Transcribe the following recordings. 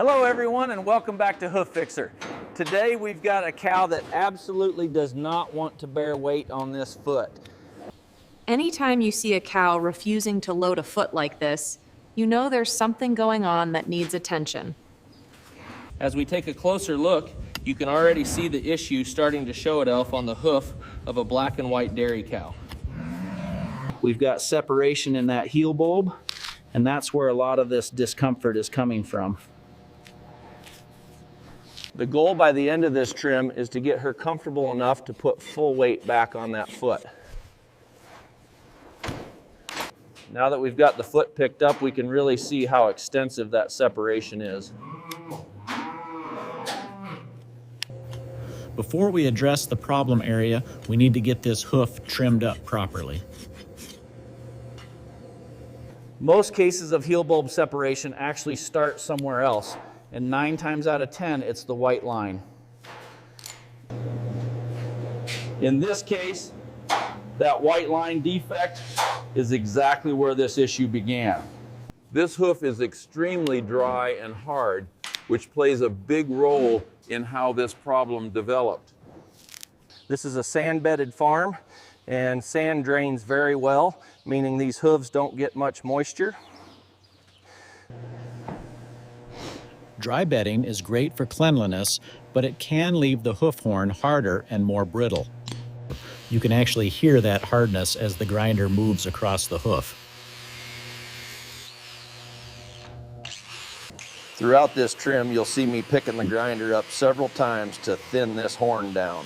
Hello everyone and welcome back to Hoof Fixer. Today we've got a cow that absolutely does not want to bear weight on this foot. Anytime you see a cow refusing to load a foot like this, you know there's something going on that needs attention. As we take a closer look, you can already see the issue starting to show itself on the hoof of a black and white dairy cow. We've got separation in that heel bulb, and that's where a lot of this discomfort is coming from. The goal by the end of this trim is to get her comfortable enough to put full weight back on that foot. Now that we've got the foot picked up, we can really see how extensive that separation is. Before we address the problem area, we need to get this hoof trimmed up properly. Most cases of heel bulb separation actually start somewhere else, and 9 times out of 10, it's the white line. In this case, that white line defect is exactly where this issue began. This hoof is extremely dry and hard, which plays a big role in how this problem developed. This is a sand-bedded farm, and sand drains very well, meaning these hooves don't get much moisture. Dry bedding is great for cleanliness, but it can leave the hoof horn harder and more brittle. You can actually hear that hardness as the grinder moves across the hoof. Throughout this trim, you'll see me picking the grinder up several times to thin this horn down.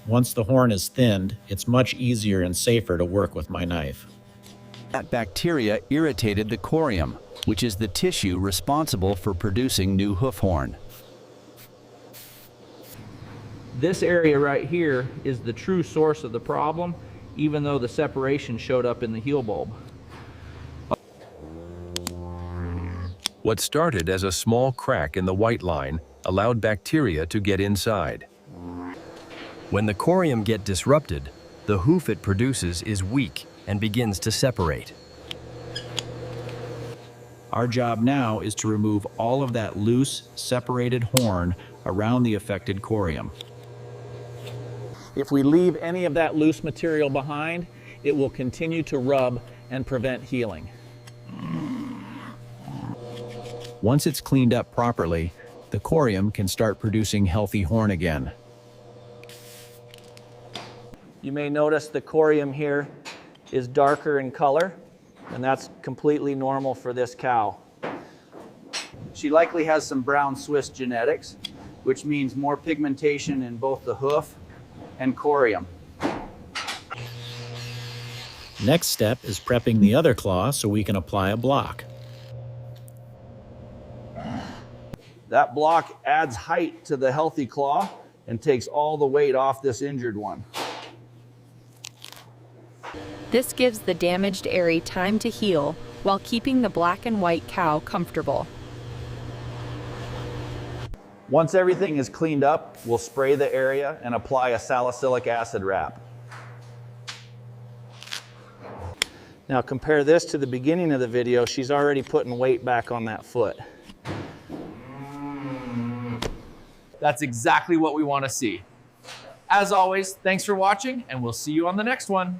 Once the horn is thinned, it's much easier and safer to work with my knife. That bacteria irritated the corium, which is the tissue responsible for producing new hoof horn. This area right here is the true source of the problem, even though the separation showed up in the heel bulb. What started as a small crack in the white line allowed bacteria to get inside. When the corium get disrupted, the hoof it produces is weak and begins to separate. Our job now is to remove all of that loose, separated horn around the affected corium. If we leave any of that loose material behind, it will continue to rub and prevent healing. Once it's cleaned up properly, the corium can start producing healthy horn again. You may notice the corium here is darker in color, and that's completely normal for this cow. She likely has some brown Swiss genetics, which means more pigmentation in both the hoof and corium. Next step is prepping the other claw so we can apply a block. That block adds height to the healthy claw and takes all the weight off this injured one. This gives the damaged area time to heal while keeping the black and white cow comfortable. Once everything is cleaned up, we'll spray the area and apply a salicylic acid wrap. Now compare this to the beginning of the video. She's already putting weight back on that foot. That's exactly what we want to see. As always, thanks for watching, and we'll see you on the next one.